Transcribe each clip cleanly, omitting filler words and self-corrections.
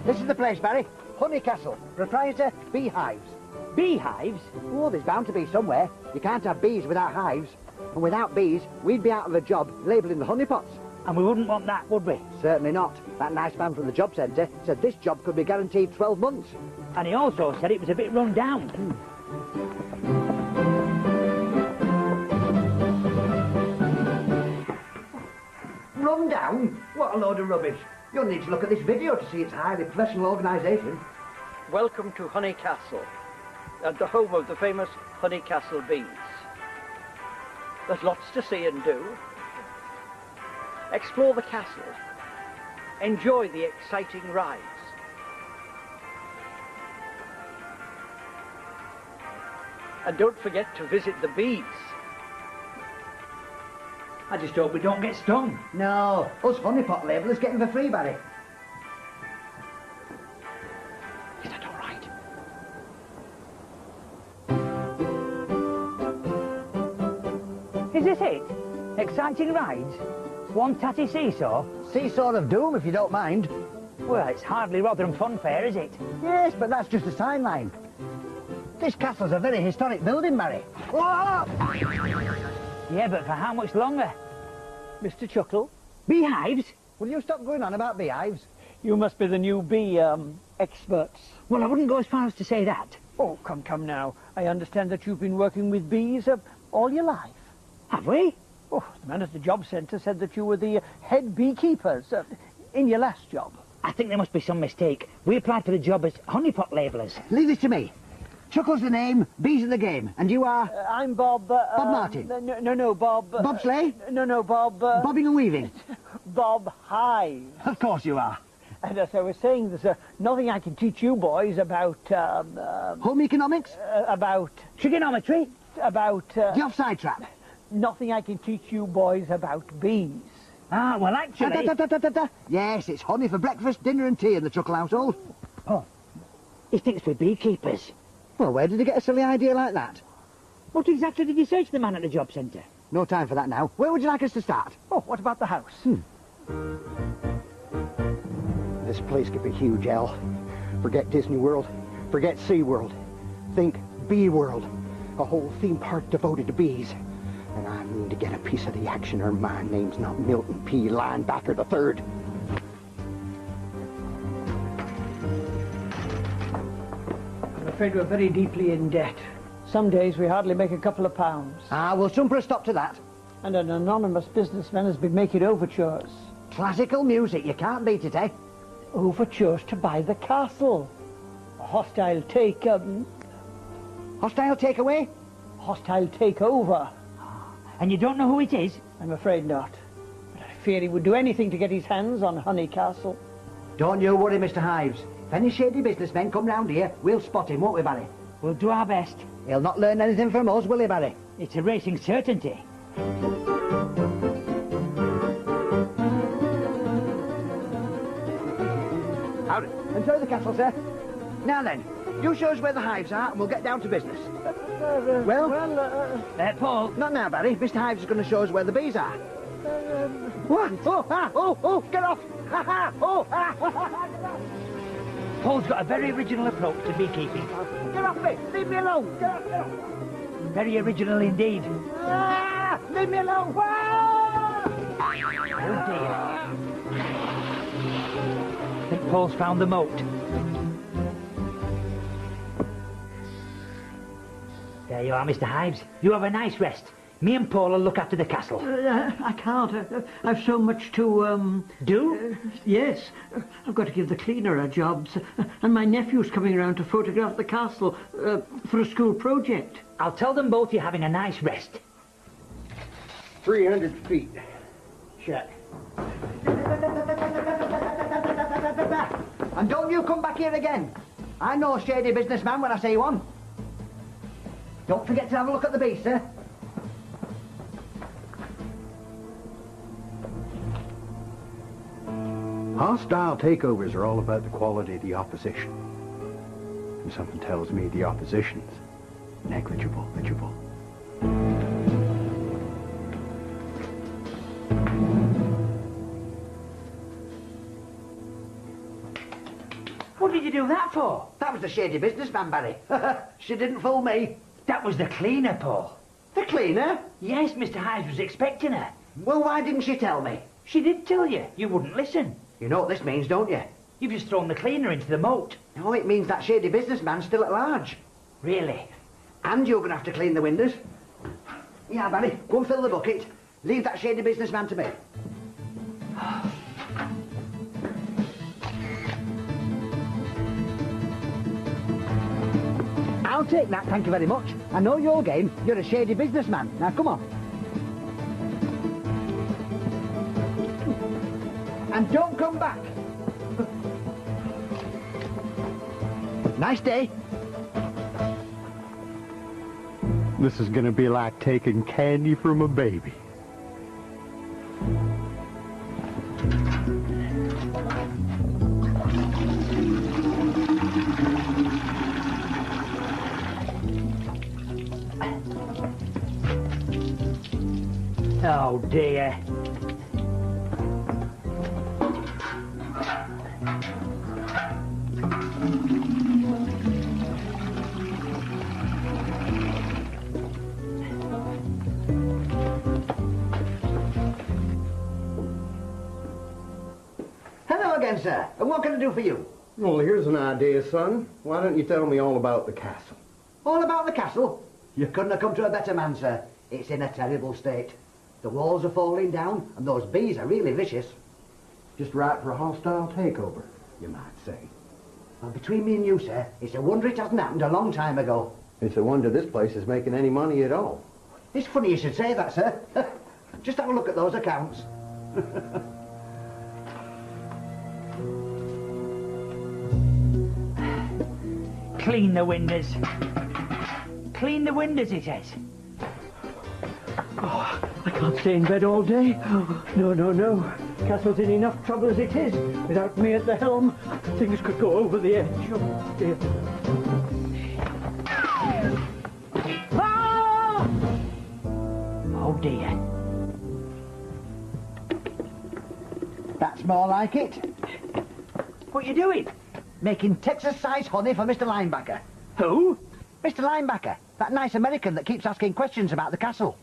This is the place, Barry. Honey Castle. Proprietor, beehives. Beehives? Oh, there's bound to be somewhere. You can't have bees without hives. And without bees, we'd be out of a job labelling the honey pots. And we wouldn't want that, would we? Certainly not. That nice man from the job centre said this job could be guaranteed 12 months. And he also said it was a bit run down. Run down? What a load of rubbish. You'll need to look at this video to see its highly professional organisation. Welcome to Honey Castle, and the home of the famous Honey Castle bees. There's lots to see and do. Explore the castle. Enjoy the exciting rides. And don't forget to visit the bees. I just hope we don't get stung. No, us honey pot labellers get them for free, Barry. Is that all right? Is this it? Exciting rides? One tatty seesaw? Seesaw of doom, if you don't mind. Well, it's hardly Rotherham Fun Fair, is it? Yes, but that's just a sideline. This castle's a very historic building, Barry. Whoa! Yeah, but for how much longer? Mr. Chuckle, Beehives? Will you stop going on about beehives? you must be the new bee experts. Well, I wouldn't go as far as to say that. Oh, come now. I understand that you've been working with bees all your life. Have we? Oh, the man at the job centre said that you were the head beekeepers in your last job. I think there must be some mistake. We applied for the job as honeypot labellers. Leave this to me. Chuckle's the name, bees are the game, and you are... I'm Bob... Bob Martin? No, Bob... Bob Slay? No, Bob... Bobbing and weaving? Bob Hive. Of course you are. And as I was saying, there's nothing I can teach you boys about... Home economics? about... Trigonometry? About... The offside trap? nothing I can teach you boys about bees. Ah, well, actually... Yes, it's honey for breakfast, dinner and tea in the Chuckle household. Oh, he thinks we're beekeepers. Well, where did he get a silly idea like that? What exactly did you say to the man at the job centre? No time for that now. Where would you like us to start? Oh, what about the house? This place could be huge, Al. Forget Disney World. Forget Sea World. Think Bee World. A whole theme park devoted to bees. And I mean to get a piece of the action, or my name's not Milton P. Linebacker III. I'm afraid we're very deeply in debt. Some days we hardly make a couple of pounds. Ah, we'll soon put a stop to that. And an anonymous businessman has been making overtures. Classical music, you can't beat it, eh? Overtures to buy the castle. A hostile Hostile takeaway? hostile takeover. And you don't know who it is? I'm afraid not. But I fear he would do anything to get his hands on Honey Castle. Don't you worry, Mr. Hives. If any shady businessmen come round here, we'll spot him, won't we, Barry? We'll do our best. He'll not learn anything from us, will he, Barry? It's a racing certainty. Howdy. Enjoy the castle, sir. Now then, you show us where the hives are and we'll get down to business. Paul. Not now, Barry. Mr. Hives is going to show us where the bees are. What? Oh, get off! Ha ha! Oh, ha! Paul's got a very original approach to beekeeping. Get off me! Leave me alone! Get off! Very original indeed. Ah! Leave me alone! Ah! Oh dear. I think Paul's found the moat. There you are, Mr. Hives. You have a nice rest. Me and Paul will look after the castle. I can't. I've so much to, Do? Yes. I've got to give the cleaner a job. And my nephew's coming around to photograph the castle for a school project. I'll tell them both you're having a nice rest. 300 feet. Check. And don't you come back here again. I know a shady businessman when I see one. Don't forget to have a look at the beast, sir. Hostile takeovers are all about the quality of the opposition. And something tells me the opposition's negligible. What did you do that for? That was the shady businessman, Barry. She didn't fool me. That was the cleaner, Paul. The cleaner? Yes, Mr. Hives was expecting her. Well, why didn't she tell me? She did tell you. You wouldn't listen. You know what this means, don't you? You've just thrown the cleaner into the moat. No, it means that shady businessman's still at large. Really? And you're going to have to clean the windows. Yeah, Barry, go and fill the bucket. Leave that shady businessman to me. I'll take that, thank you very much. I know your game. You're a shady businessman. Now, come on. And don't come back. Nice day. This is gonna be like taking candy from a baby. Oh, dear. Hello again, sir. And what can I do for you? Well, here's an idea, son. Why don't you tell me all about the castle? All about the castle? You couldn't have come to a better man, sir. It's in a terrible state. The walls are falling down, and those bees are really vicious. Just right for a hostile takeover, you might say. Well, between me and you, sir, it's a wonder it hasn't happened a long time ago. It's a wonder this place is making any money at all. It's funny you should say that, sir. Just have a look at those accounts. Clean the windows. Clean the windows, it says. Oh, I can't stay in bed all day. Oh, no, no, no. Castle's in enough trouble as it is. Without me at the helm, things could go over the edge. Oh, dear. Ah! Oh, dear. That's more like it. What are you doing? Making Texas-sized honey for Mr. Linebacker. Who? Mr. Linebacker, that nice American that keeps asking questions about the castle.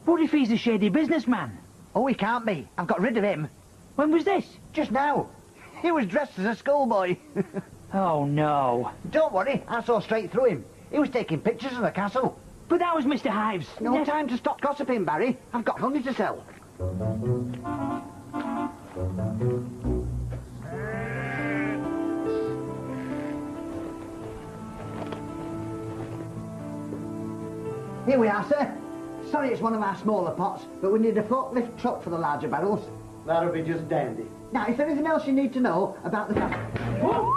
What if he's a shady businessman? Oh, he can't be. I've got rid of him. When was this? Just now. He was dressed as a schoolboy. Oh, no. Don't worry, I saw straight through him. He was taking pictures of the castle. But that was Mr. Hives. No time to stop gossiping, Barry. I've got honey to sell. Here we are, sir. Sorry it's one of our smaller pots, but we need a forklift truck for the larger barrels. That'll be just dandy. Now, if there anything else you need to know about the castle... Oh!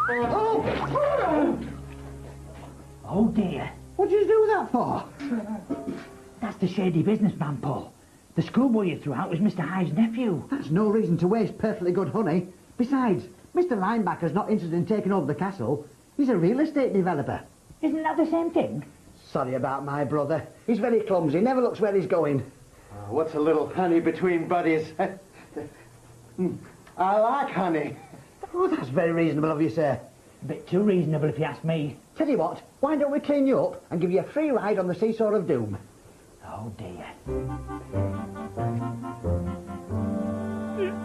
Oh, dear. What did you do that for? That's the shady businessman, Paul. The schoolboy you threw out was Mr. Hives' nephew. That's no reason to waste perfectly good honey. Besides, Mr. Linebacker's not interested in taking over the castle. He's a real estate developer. Isn't that the same thing? Sorry about my brother. He's very clumsy, never looks where he's going. What's a little honey between buddies? I like honey. Oh, that's very reasonable of you, sir. A bit too reasonable if you ask me. Tell you what, why don't we clean you up and give you a free ride on the Seesaw of Doom? Oh, dear.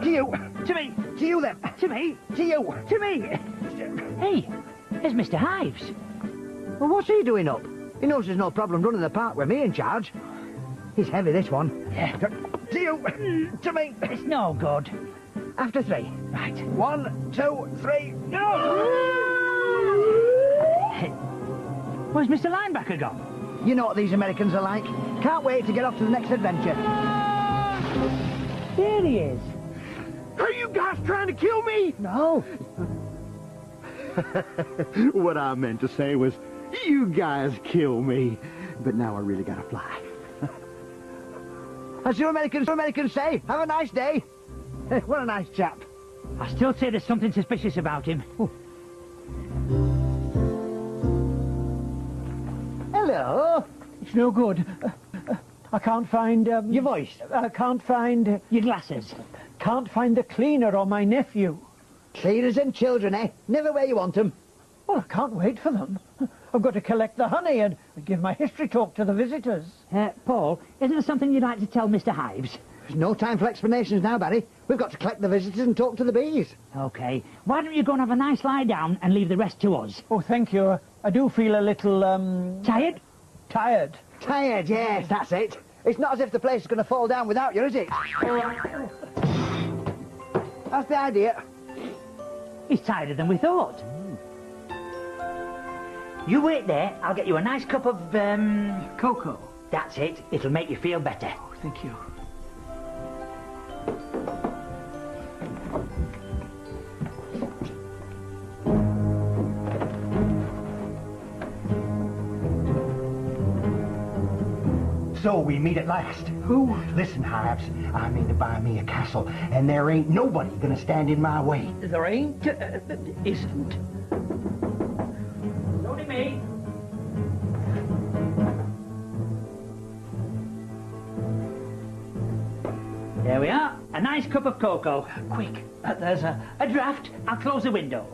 To you. To me. To you, then. To me. To you. To me. Hey, there's Mr. Hives. Well, what's he doing up? He knows there's no problem running the park with me in charge. He's heavy, this one. Yeah. To you. To me. It's no good. After three. Right. 1, 2, 3. No! Where's Mr. Linebacker gone? You know what these Americans are like. Can't wait to get off to the next adventure. There he is. Are you guys trying to kill me? No. What I meant to say was, you guys kill me. But now I really gotta fly. As you Americans say, have a nice day. What a nice chap. I still say there's something suspicious about him. Hello. It's no good. I can't find... Your voice. I can't find... Your glasses. Can't find the cleaner or my nephew. Cleaners and children, eh? Never where you want 'em. Well, I can't wait for them. I've got to collect the honey and give my history talk to the visitors. Paul, isn't there something you'd like to tell Mr. Hives? There's no time for explanations now, Barry. We've got to collect the visitors and talk to the bees. OK. Why don't you go and have a nice lie down and leave the rest to us? Oh, thank you. I do feel a little, Tired? tired. Tired, yes, that's it. It's not as if the place is going to fall down without you, is it? That's the idea. He's tireder than we thought. You wait there. I'll get you a nice cup of, Cocoa. That's it. It'll make you feel better. Oh, thank you. So we meet at last. Who? Listen, Hives, I mean to buy me a castle, and there ain't nobody gonna stand in my way. There ain't, isn't. Only me. There we are. A nice cup of cocoa. Quick. There's a draft. I'll close the window.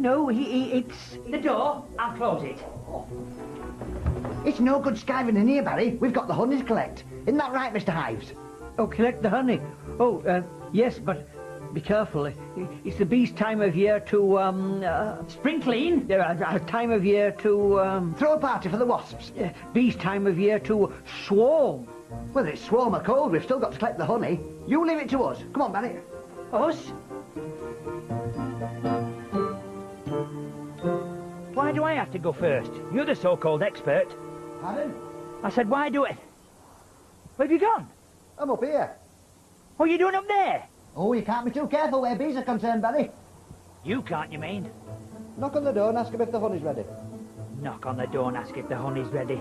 No, it's... The door. I'll close it. It's no good skiving in here, Barry. We've got the honey to collect. Isn't that right, Mr. Hives? Oh, collect the honey. Oh, yes, but be careful. It's the bees' time of year to, Spring clean. time of year to, Throw a party for the wasps. bees' time of year to swarm. Whether it's swarm or cold, we've still got to collect the honey. You leave it to us. Come on, Barry. Us? Why do I have to go first? You're the so-called expert. Pardon? I said, why do it? Where have you gone? I'm up here. What are you doing up there? Oh, you can't be too careful where bees are concerned, Barry. You can't, you mean? Knock on the door and ask them if the honey's ready. Knock on the door and ask if the honey's ready.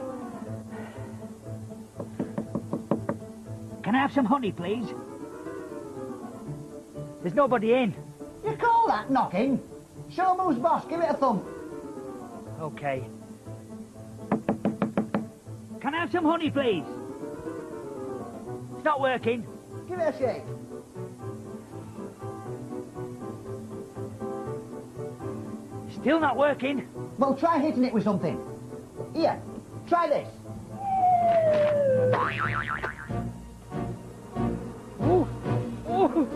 Can I have some honey, please? There's nobody in. You call that knocking? Show 'em who's boss. Give it a thump. Okay. Can I have some honey, please? It's not working. Give it a shake. Still not working. Well, try hitting it with something. Here, try this. Ooh. Ooh.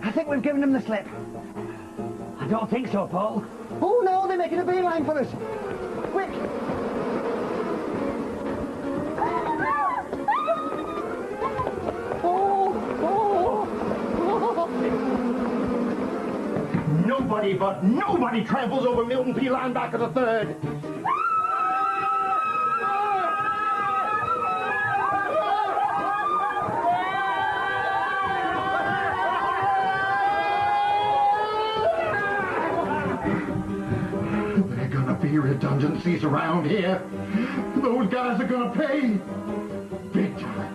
I think we've given them the slip. I don't think so, Paul. Oh no, they're making a beeline for us. Quick! Nobody tramples over Milton P. Linebacker the third. There are gonna be redundancies around here. Those guys are gonna pay big time.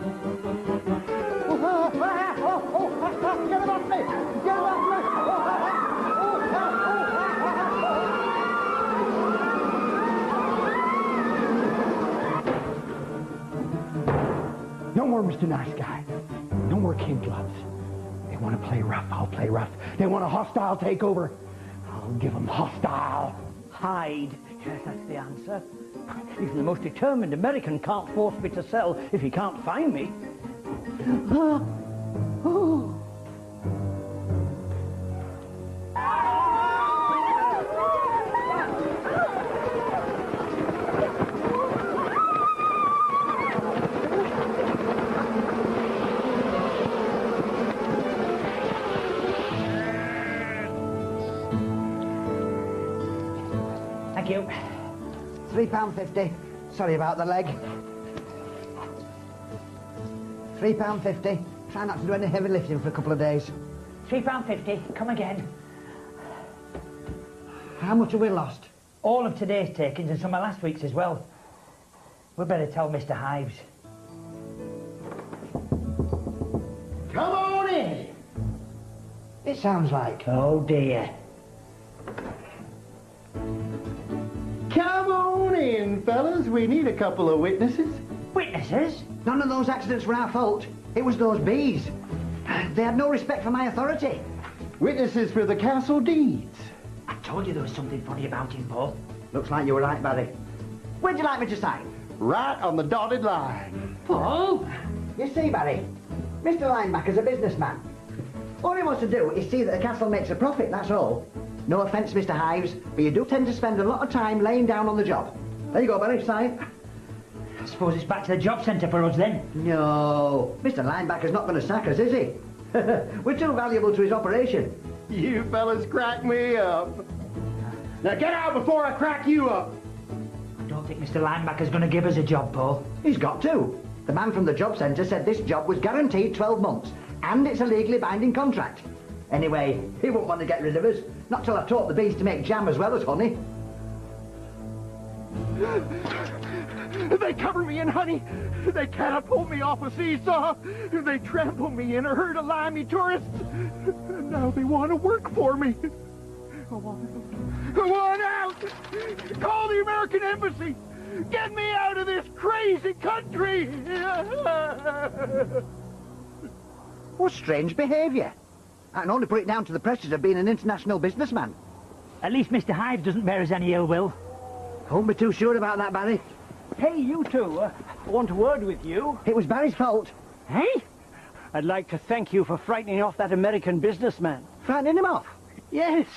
Get him off me! Get him off me! No more Mr. Nice Guy. No more kid gloves. They want to play rough, I'll play rough. They want a hostile takeover. I'll give them hostile. Hide. Yes, that's the answer. Even the most determined American can't force me to sell if he can't find me. Thank you. £3.50. Sorry about the leg. £3.50. Try not to do any heavy lifting for a couple of days. £3.50. Come again. How much have we lost? All of today's takings and some of last week's as well. We'd better tell Mr. Hives. Come on in. It sounds like. Oh dear. Come on in, fellas. We need a couple of witnesses. Witnesses? None of those accidents were our fault. It was those bees. They had no respect for my authority. Witnesses for the castle deeds. I told you there was something funny about him, Paul. Looks like you were right, Barry. Where'd you like me to sign? Right on the dotted line. Paul? You see, Barry, Mr. Linebacker's a businessman. All he wants to do is see that the castle makes a profit, that's all. No offence, Mr. Hives, but you do tend to spend a lot of time laying down on the job. There you go, Barry, sign. I suppose it's back to the job centre for us then. No, Mr. Linebacker's not going to sack us, is he? We're too valuable to his operation. You fellas crack me up. Now get out before I crack you up. I don't think Mr. Linebacker's going to give us a job, Paul. He's got to. The man from the job centre said this job was guaranteed 12 months, and it's a legally binding contract. Anyway, he won't want to get rid of us, not till I've taught the bees to make jam as well as honey. They cover me in honey. They catapult me off a seesaw. They trample me in a herd of limey tourists. And now they want to work for me. I want out. Call the American Embassy. Get me out of this crazy country. What strange behaviour. I can only put it down to the pressures of being an international businessman. At least Mr. Hive doesn't bear us any ill will. Won't be too sure about that, Barry. Hey, you two, I want a word with you. It was Barry's fault. Hey? I'd like to thank you for frightening off that American businessman. Frightening him off. Yes,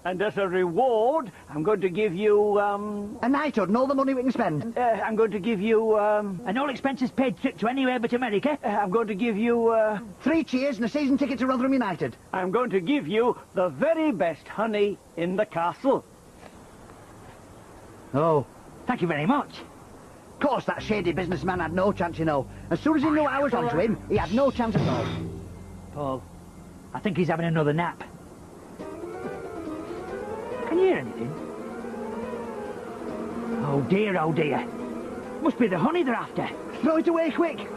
and as a reward, I'm going to give you, A knighthood and all the money we can spend. I'm going to give you, An all expenses paid trip to anywhere but America? I'm going to give you, 3 cheers and a season ticket to Rotherham United. I'm going to give you the very best honey in the castle. Oh. Thank you very much. Of course, that shady businessman had no chance, you know. As soon as he knew I was onto him, he had no chance at all. Paul, I think he's having another nap. Can you hear anything? Oh dear, oh dear. Must be the honey they're after. Throw it away quick.